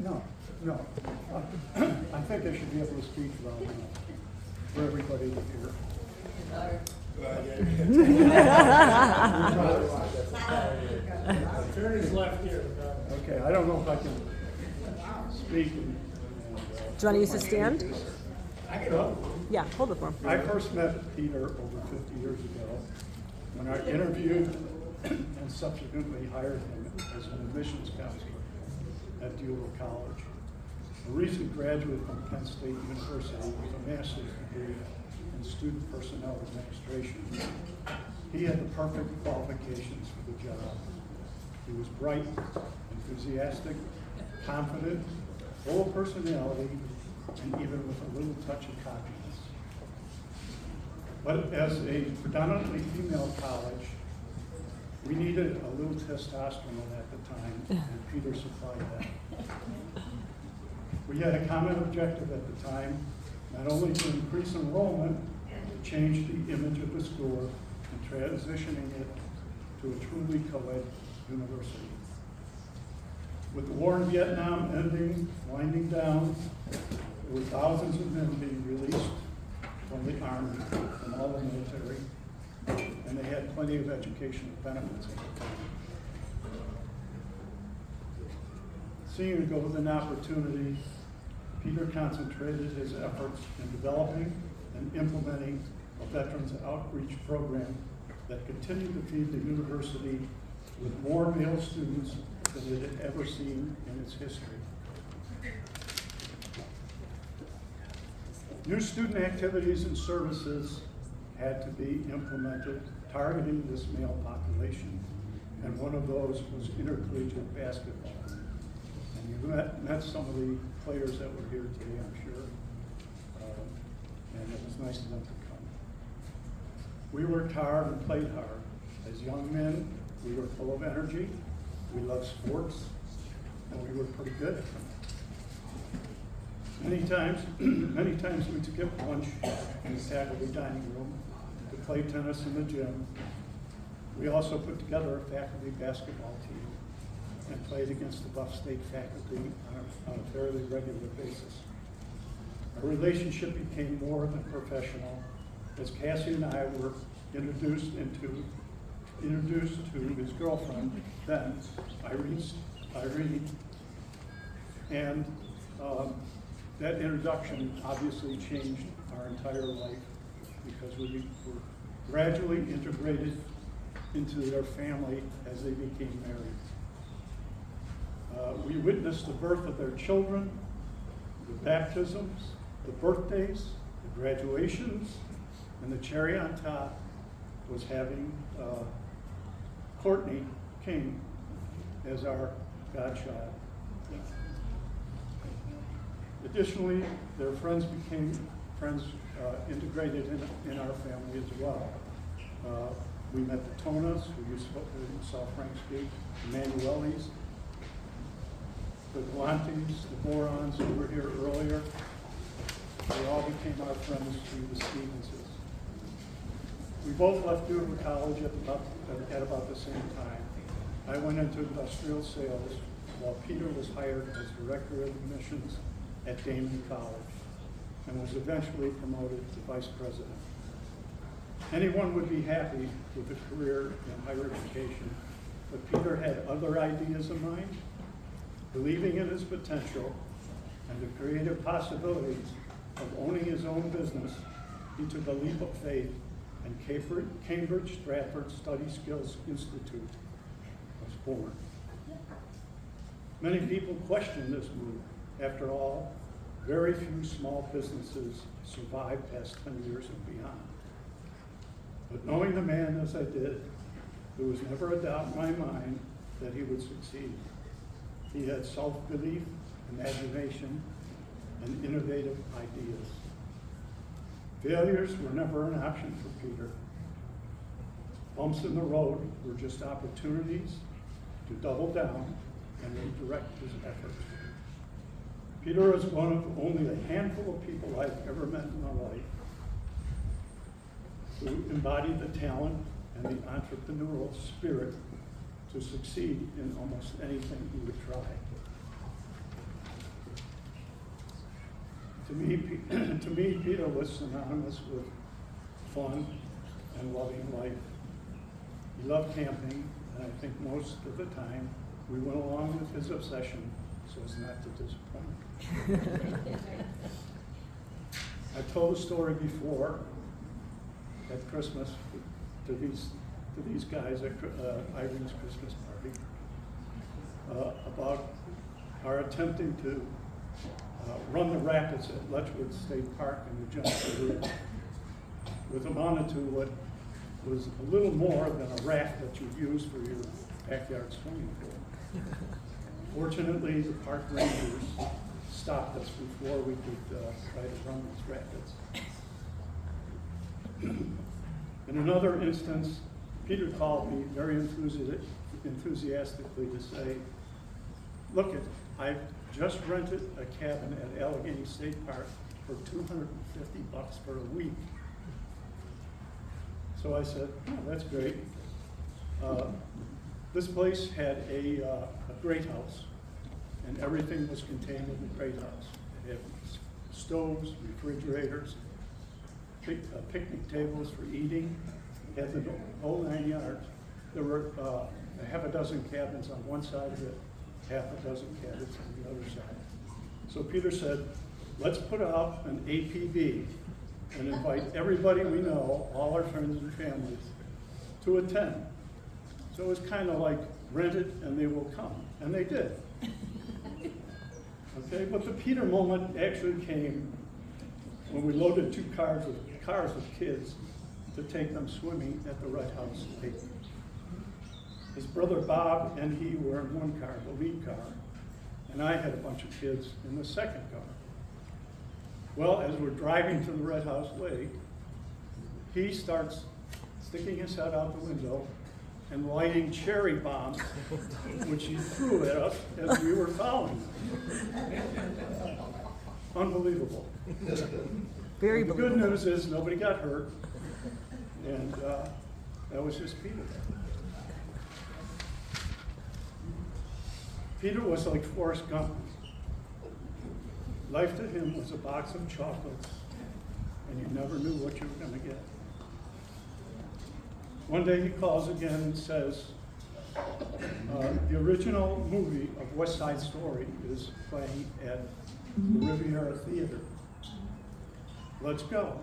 No, no. I think I should be able to speak loud enough for everybody to hear. Attorney's left here. Okay, I don't know if I can speak. Do you want to use the stand? Well, Yeah, hold it for him. I first met Peter over 50 years ago when I interviewed and subsequently hired him as an admissions counselor at Dual College. A recent graduate from Penn State University with a master's degree in student personnel administration. He had the perfect qualifications for the job. He was bright, enthusiastic, confident, full of personality, and even with a little touch of cockiness. But as a predominantly female college, we needed a little testosterone at the time, and Peter supplied that. We had a common objective at the time, not only to increase enrollment, to change the image of the school, and transitioning it to a truly co-ed university. With the war in Vietnam ending, winding down, there were thousands of men being released from the Army, from all the military, and they had plenty of educational benefits at the time. Seeing it go with an opportunity, Peter concentrated his efforts in developing and implementing a veterans outreach program that continued to feed the university with more male students than it had ever seen in its history. New student activities and services had to be implemented targeting this male population, and one of those was intercollegiate basketball. And you met some of the players that were here today, I'm sure, and it was nice of them to come. We worked hard and played hard. As young men, we were full of energy, we loved sports, and we were pretty good at them. Many times we'd skip lunch in the faculty dining room to play tennis in the gym. We also put together a faculty basketball team and played against the Buff State faculty on a fairly regular basis. Our relationship became more than professional as Cassie and I were introduced to his girlfriend then, Irene, and that introduction obviously changed our entire life because we were gradually integrated into their family as they became married. We witnessed the birth of their children, the baptisms, the birthdays, the graduations, and the cherry on top was having Courtney King as our godchild. Additionally, their friends became friends integrated in our family as well. We met the Tonas, who you saw Frank speak, the Manuelis, the Galantes, the Borons who were here earlier. They all became our friends through the Stevenses. We both left Duke College at about the same time. I went into industrial sales while Peter was hired as director of admissions at Damon College and was eventually promoted to vice president. Anyone would be happy with a career in higher education, but Peter had other ideas in mind. Believing in his potential and the creative possibilities of owning his own business, he took a leap of faith and Cambridge Stratford Study Skills Institute was born. Many people question this move. After all, very few small businesses survive past 10 years and beyond. But knowing the man as I did, there was never a doubt in my mind that he would succeed. He had self-belief, imagination, and innovative ideas. Failures were never an option for Peter. Bumps in the road were just opportunities to double down and redirect his efforts. Peter is one of only a handful of people I've ever met in my life who embodied the talent and the entrepreneurial spirit to succeed in almost anything he would try. To me, Peter was synonymous with fun and loving life. He loved camping, and I think most of the time we went along with his obsession so as not to disappoint. I've told a story before at Christmas to these guys at Irene's Christmas party about our attempting to run the rapids at Letchworth State Park in the Genesee River, which amounted to what was a little more than a raft that you'd use for your backyard swimming pool. Fortunately, the park rangers stopped us before we could try to run these rapids. In another instance, Peter called me very enthusiastically to say, look, I've just rented a cabin at Allegheny State Park for $250 for a week. So I said, oh, that's great. This place had a great house, and everything was contained in the great house. It had stoves, refrigerators, picnic tables for eating, had the whole 9 yards. There were a half a dozen cabins on one side of it, half a dozen cabins on the other side. So Peter said, let's put out an APB and invite everybody we know, all our friends and families, to attend. So it was kind of like rent it and they will come, and they did. Okay, but the Peter moment actually came when we loaded two cars with kids to take them swimming at the Red House Lake. His brother Bob and he were in one car, the lead car, and I had a bunch of kids in the second car. Well, as we're driving to the Red House Lake, he starts sticking his head out the window and lighting cherry bombs, which he threw at us as we were following him. Unbelievable. Very The believable. good news is nobody got hurt, and that was just Peter. Peter was like Forrest Gump. Life to him was a box of chocolates, and you never knew what you were going to get. One day he calls again and says, the original movie of West Side Story is playing at the Riviera Theater. Let's go.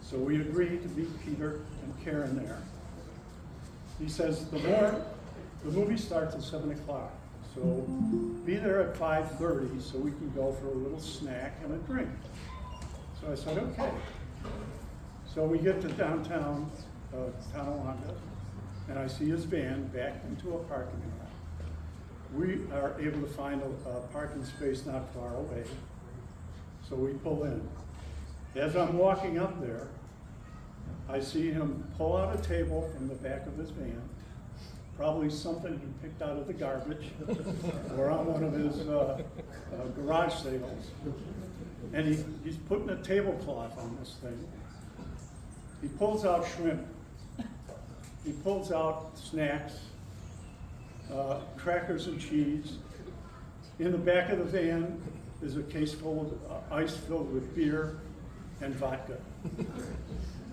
So we agreed to meet Peter and Karen there. He says, the movie starts at 7 o'clock. So be there at 5:30 so we can go for a little snack and a drink. So I said, okay. So we get to downtown Tonawanda, and I see his van backed into a parking lot. We are able to find a parking space not far away. So we pull in. As I'm walking up there, I see him pull out a table from the back of his van, probably something he picked out of the garbage or on one of his garage sales. And he's putting a tablecloth on this thing. He pulls out shrimp. He pulls out snacks, crackers and cheese. In the back of the van is a case full of ice filled with beer and vodka.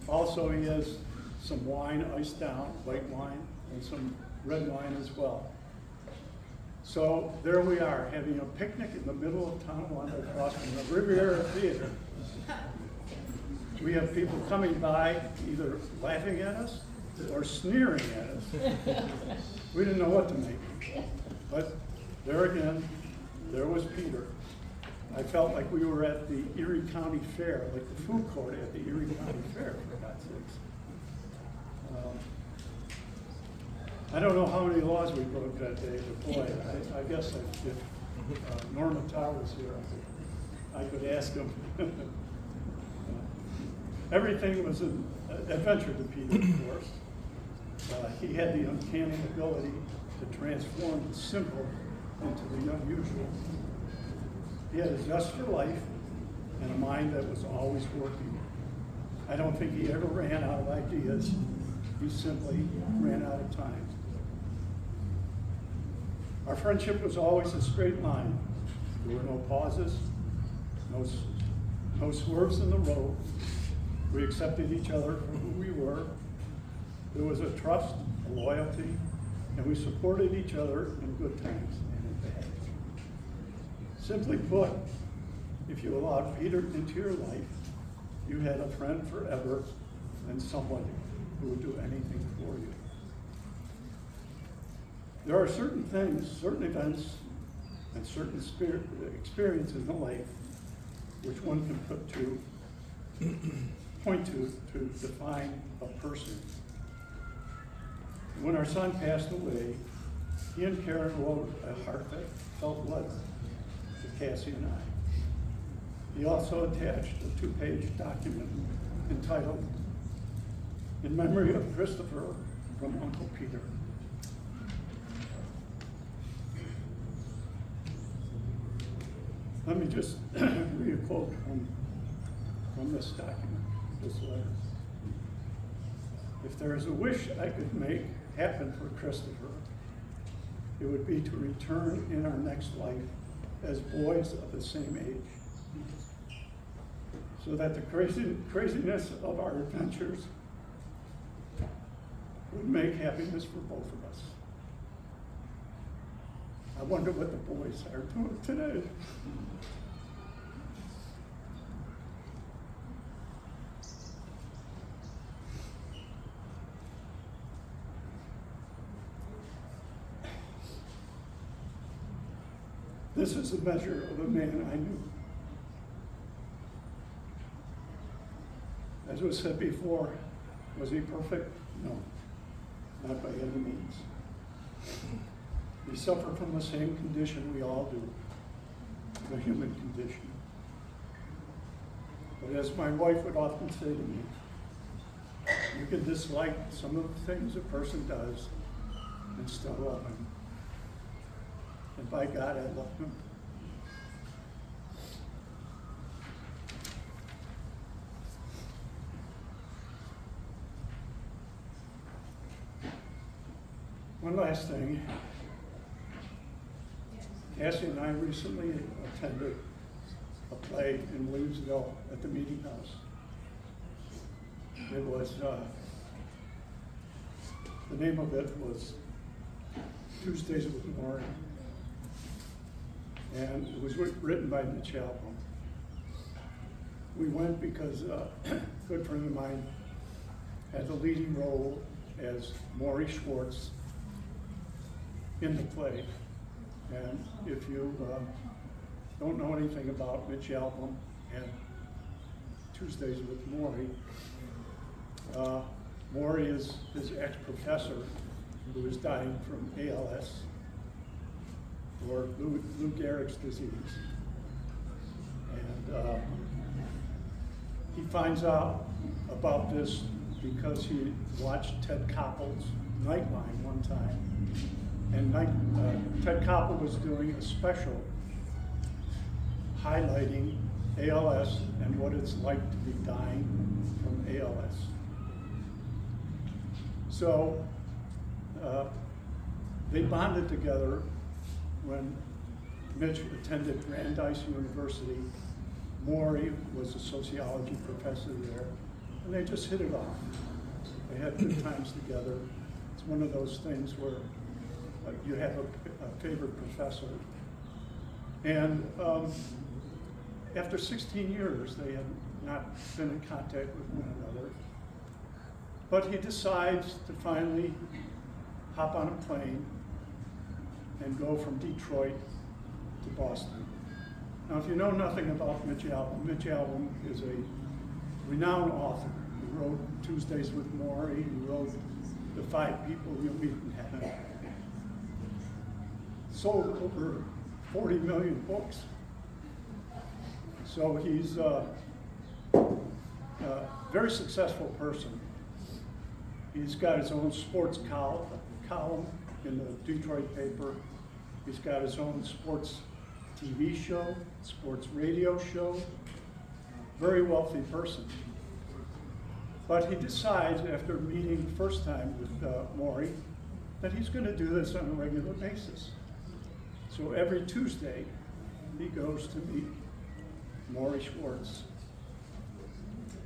Also, he has some wine iced down, white wine, and some red wine as well. So there we are, having a picnic in the middle of Tonawanda across from the Riviera Theater. We have people coming by, either laughing at us or sneering at us. We didn't know what to make. But there again, there was Peter. I felt like we were at the Erie County Fair, like the food court at the Erie County Fair, for God's sakes. I don't know how many laws we broke that day, but boy, I guess if Norma Tower was here, I could ask him. Everything was an adventure to Peter, of course. He had the uncanny ability to transform the simple into the unusual. He had a zest for life and a mind that was always working. I don't think he ever ran out of ideas. He simply ran out of time. Our friendship was always a straight line. There were no pauses, No swerves in the road. We accepted each other for who we were. There was a trust, a loyalty, and we supported each other in good times and in bad. Simply put, if you allowed Peter into your life, you had a friend forever and somebody who would do anything for you. There are certain things, certain events, and certain experiences in life which one can point to define a person. When our son passed away, he and Karen wrote a heartfelt letter to Cassie and I. He also attached a 2-page document entitled, "In Memory of Christopher from Uncle Peter." Let me just read a quote from this document, this letter. "If there is a wish I could make happen for Christopher, it would be to return in our next life as boys of the same age, so that the craziness of our adventures would make happiness for both of us." I wonder what the boys are doing today. This is a measure of a man I knew. As was said before, was he perfect? No, not by any means. He suffered from the same condition we all do, the human condition. But as my wife would often say to me, you can dislike some of the things a person does and still love him. And by God, I love him. One last thing. Cassie and I recently attended a play in Williamsville at the Meeting House. It was, the name of it was Tuesdays with Arnie. And it was written by Mitch Albom. We went because a good friend of mine had the leading role as Maury Schwartz in the play. And if you don't know anything about Mitch Albom and Tuesdays with Maury, Maury is his ex-professor who is dying from ALS, or Lou Gehrig's disease. And he finds out about this because he watched Ted Koppel's Nightline one time. And Ted Koppel was doing a special highlighting ALS and what it's like to be dying from ALS. So they bonded together when Mitch attended Brandeis University. Maury was a sociology professor there, and they just hit it off. They had good times together. It's one of those things where you have a favorite professor. And after 16 years, they had not been in contact with one another. But he decides to finally hop on a plane and go from Detroit to Boston. Now, if you know nothing about Mitch Albom is a renowned author. He wrote Tuesdays with Maury. He wrote The 5 People You'll Meet in Heaven. Sold over 40 million books. So he's a very successful person. He's got his own sports column in the Detroit paper. He's got his own sports TV show, sports radio show. Very wealthy person. But he decides after meeting the first time with Maury that he's going to do this on a regular basis. So every Tuesday he goes to meet Maury Schwartz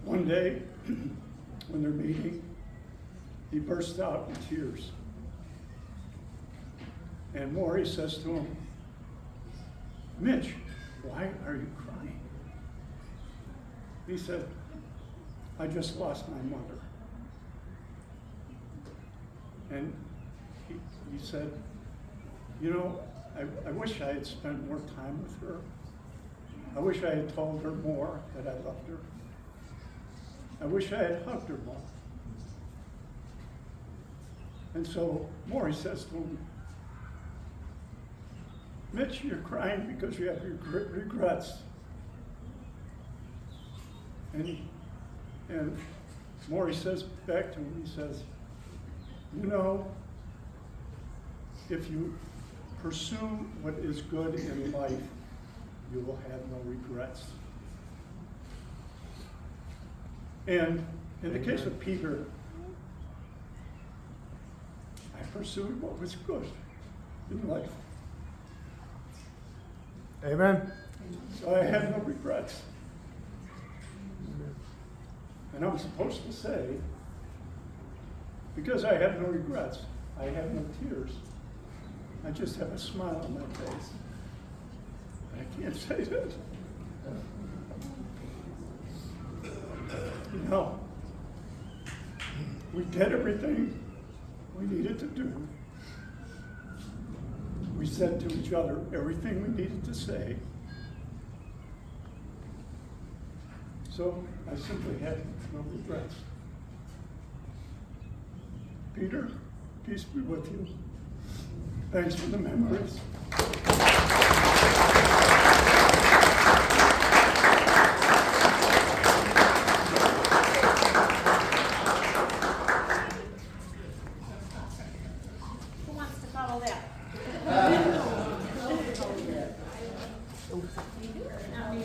One day, when they're meeting, he burst out in tears. And Maury says to him, "Mitch, why are you crying?" He said, "I just lost my mother." And he said, "You know, I wish I had spent more time with her. I wish I had told her more that I loved her. I wish I had hugged her more." And so Maury says to him, "Mitch, you're crying because you have regrets." And Maury says back to him, he says, "You know, if you pursue what is good in life, you will have no regrets." And in the case of Peter, I pursued what was good in life. Amen. So I had no regrets. And I'm supposed to say, because I have no regrets, I have no tears. I just have a smile on my face. I can't say that. You know, we did everything we needed to do. We said to each other everything we needed to say. So I simply had no regrets. Peter, peace be with you. Thanks for the memories. Who wants to follow that? Not me,